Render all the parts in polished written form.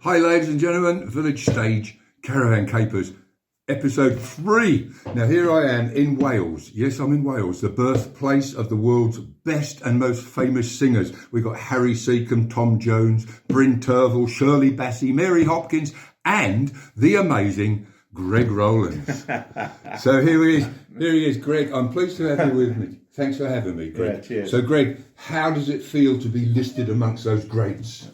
Hi, ladies and gentlemen, Village Stage Caravan Capers, episode 3. Now, here I am in Wales. Yes, I'm in Wales, the birthplace of the world's best and most famous singers. We've got Harry Seacombe, Tom Jones, Bryn Terfel, Shirley Bassey, Mary Hopkins, and the amazing Greg Rowlands. So here he is. Here he is, Greg. I'm pleased to have you with me. Thanks for having me, Greg. Yeah, cheers. So, Greg, how does it feel to be listed amongst those greats?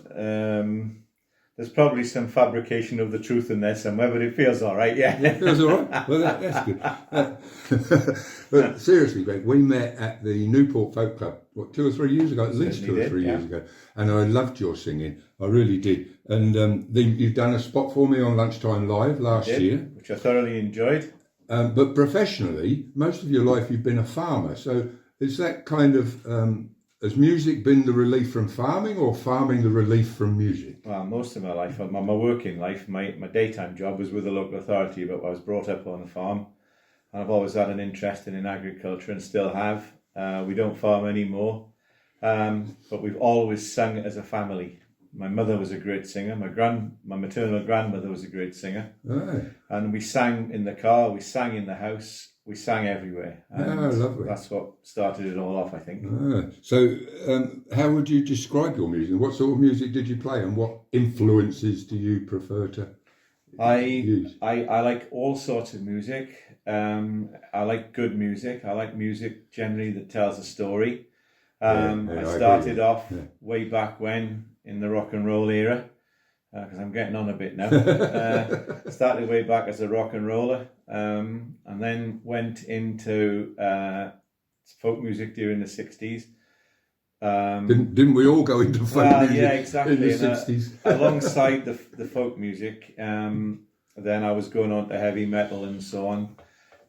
There's probably some fabrication of the truth in there somewhere, but it feels all right, yeah. It feels all right? Well, that's good. But seriously, Greg, we met at the Newport Folk Club, 2 or 3 years ago, at least 2 or 3 years ago, and I loved your singing. I really did. And you've done a spot for me on Lunchtime Live last year. Which I thoroughly enjoyed. But professionally, most of your life you've been a farmer. So is that kind of... has music been the relief from farming, or farming the relief from music? Well, most of my life, my working life, my daytime job was with the local authority, but I was brought up on a farm. And I've always had an interest in agriculture and still have. We don't farm anymore, but we've always sung as a family. My mother was a great singer. My maternal grandmother was a great singer. Right. And we sang in the car, we sang in the house, we sang everywhere. And lovely. That's what started it all off, I think. So how would you describe your music? What sort of music did you play, and what influences do you prefer to use? I like all sorts of music. I like good music. I like music generally that tells a story. I started off way back when, in the rock and roll era, because I'm getting on a bit now. Started way back as a rock and roller, and then went into folk music during the 60s. Didn't we all go into folk music exactly. in the 60s? Alongside the folk music, then I was going on to heavy metal and so on.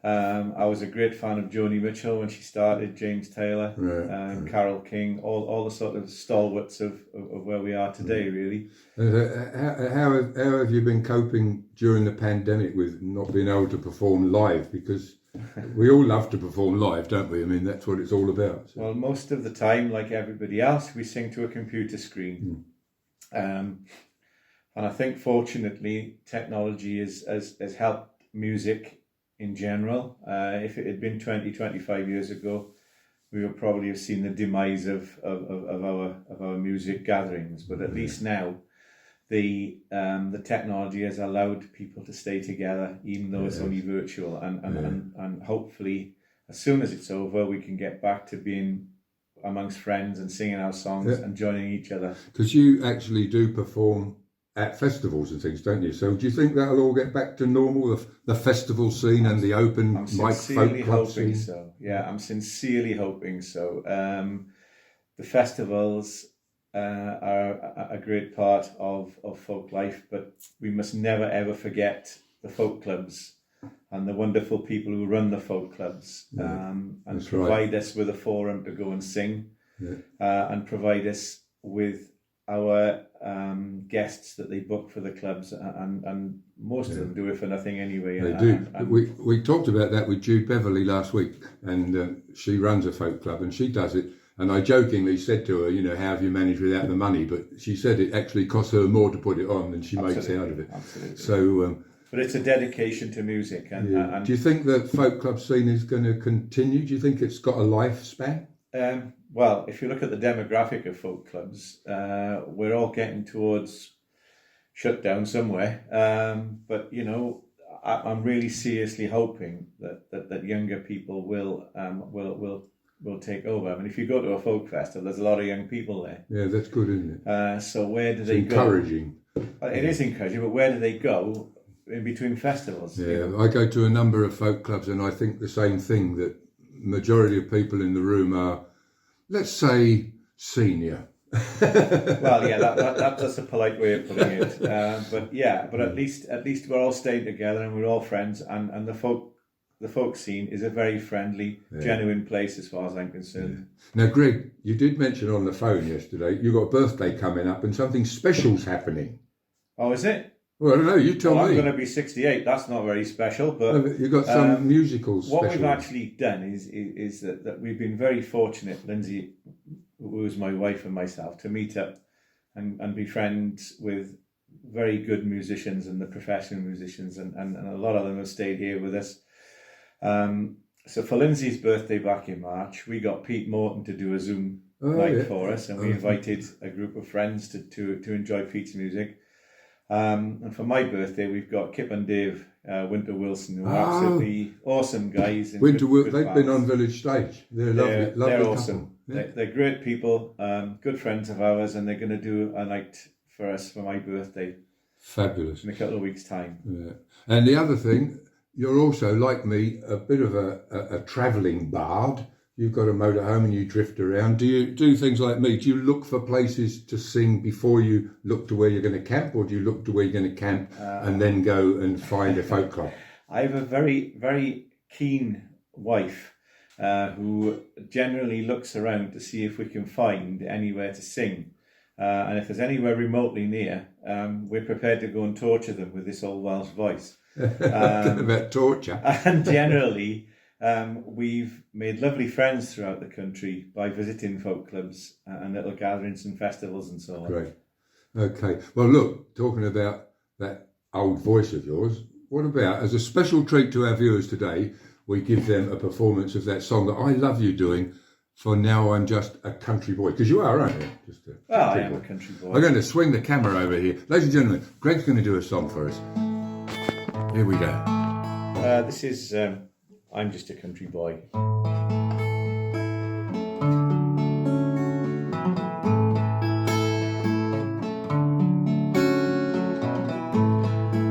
I was a great fan of Joni Mitchell when she started, James Taylor, Carole King, all the sort of stalwarts of where we are today, really. How have you been coping during the pandemic with not being able to perform live? Because we all love to perform live, don't we? I mean, that's what it's all about. So. Well, most of the time, like everybody else, we sing to a computer screen. And I think, fortunately, technology has helped music in general. If it had been 20, 25 years ago, we would probably have seen the demise of our music gatherings. But at least now, the technology has allowed people to stay together, even though it's only virtual. And hopefully, as soon as it's over, we can get back to being amongst friends and singing our songs and joining each other. Because you actually do perform at festivals and things, don't you? So do you think that'll all get back to normal, the festival scene and the open mic folk club scene? So. Yeah, I'm sincerely hoping so. The festivals are a great part of folk life, but we must never ever forget the folk clubs and the wonderful people who run the folk clubs, and provide us with a forum to go and sing, and provide us with our guests that they book for the clubs, and most of them do it for nothing anyway. They do. We talked about that with Jude Beverley last week, and she runs a folk club and she does it. And I jokingly said to her, how have you managed without the money? But she said it actually costs her more to put it on than she makes out of it. Absolutely. So, but it's a dedication to music. And do you think the folk club scene is going to continue? Do you think it's got a lifespan? Well, if you look at the demographic of folk clubs, we're all getting towards shutdown somewhere. But I'm really seriously hoping that younger people will take over. I mean, if you go to a folk festival, there's a lot of young people there. Yeah, that's good, isn't it? So where do they go? It's encouraging. It is encouraging, but where do they go in between festivals? Yeah, I go to a number of folk clubs, and I think the same thing, that majority of people in the room are, let's say, senior. Well, yeah, that's a polite way of putting it. But at least we're all staying together and we're all friends, and the folk scene is a very friendly, genuine place as far as I'm concerned. Now, Greg, you did mention on the phone yesterday you've got a birthday coming up and something special's happening. Oh, is it? Well, I don't know, you tell me. I'm going to be 68, that's not very special, but you've got some musical special. What we've actually done is that we've been very fortunate, Lindsay, who was my wife, and myself, to meet up and be friends with very good musicians and the professional musicians, and a lot of them have stayed here with us. So for Lindsay's birthday back in March, we got Pete Morton to do a Zoom night for us, and we invited a group of friends to enjoy Pete's music. And for my birthday, we've got Kip and Dave Winter Wilson, who are absolutely awesome guys. And they've been on Village Stage. They're lovely, lovely. They're awesome. Yeah. They're great people, good friends of ours, and they're going to do a night for us for my birthday. Fabulous. In a couple of weeks' time. Yeah. And the other thing, you're also, like me, a bit of a travelling bard. You've got a motorhome and you drift around. Do you do things like me? Do you look for places to sing before you look to where you're going to camp, or do you look to where you're going to camp and then go and find a folk club? I have a very, very keen wife who generally looks around to see if we can find anywhere to sing. And if there's anywhere remotely near, we're prepared to go and torture them with this old Welsh voice. About torture. And generally, we've made lovely friends throughout the country by visiting folk clubs and little gatherings and festivals and so on. Great. Okay. Well, look, talking about that old voice of yours, what about, as a special treat to our viewers today, we give them a performance of that song that I love you doing, For Now I'm Just a Country Boy. Because you are, aren't you? I am a country boy. I'm going to swing the camera over here. Ladies and gentlemen, Greg's going to do a song for us. Here we go. This is I'm Just a Country Boy.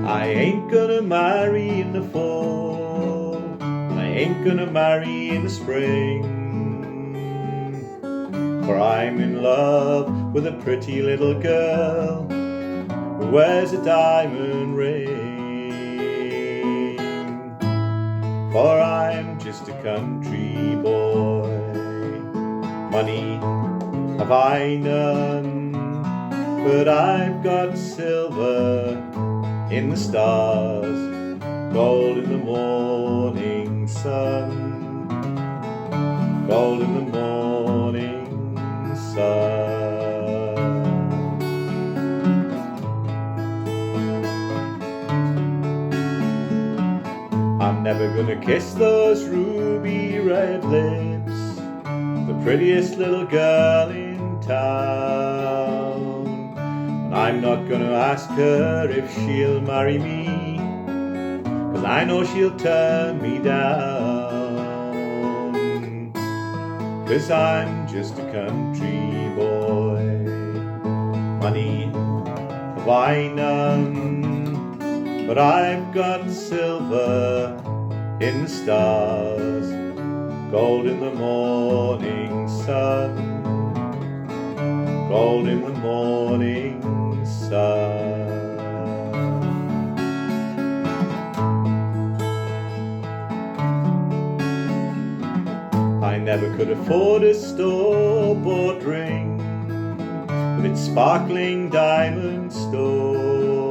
I ain't gonna marry in the fall, and I ain't gonna marry in the spring, for I'm in love with a pretty little girl who wears a diamond ring. For I'm just a country boy, money have I none, but I've got silver in the stars, gold in the morning sun, gold in the morning sun. I'm never gonna kiss those ruby red lips, the prettiest little girl in town. And I'm not gonna ask her if she'll marry me, 'cause I know she'll turn me down. 'Cause I'm just a country boy, money have I none, but I've got silver in the stars, gold in the morning sun, gold in the morning sun. I never could afford a store-bought ring with its sparkling diamond stones.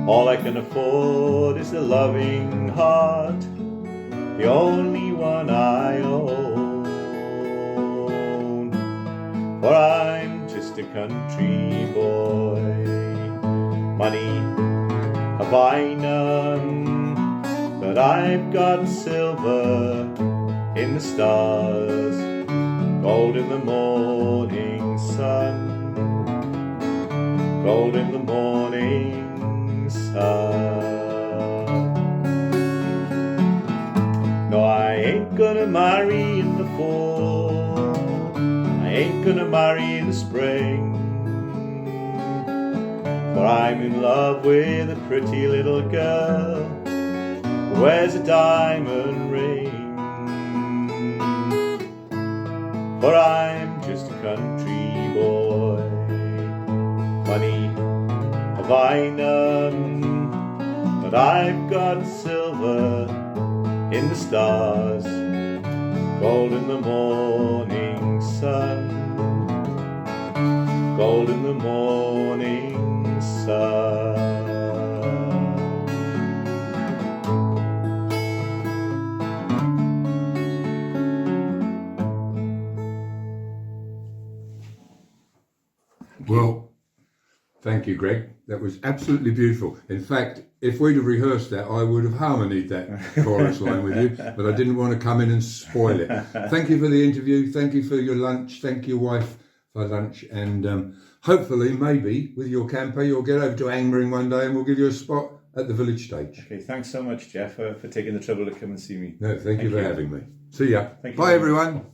All I can afford is a loving heart, the only one I own. For I'm just a country boy, money have I none, but I've got silver in the stars, gold in the morning sun, gold in the morning sun. No, I ain't gonna marry in the fall, I ain't gonna marry in the spring, for I'm in love with a pretty little girl who wears a diamond ring. For I'm just a country boy, money have I none, but I've got silver in the stars, gold in the morning sun, gold in the morning sun. Well, Thank you, Greg. That was absolutely beautiful. In fact, if we'd have rehearsed that, I would have harmonied that chorus line with you, but I didn't want to come in and spoil it. Thank you for the interview. Thank you for your lunch. Thank your wife for lunch. And hopefully, maybe, with your camper, you'll get over to Angmering one day and we'll give you a spot at the village stage. Okay, thanks so much, Geoff, for taking the trouble to come and see me. No, thank you for having me. See ya. Thank you. Bye, everyone.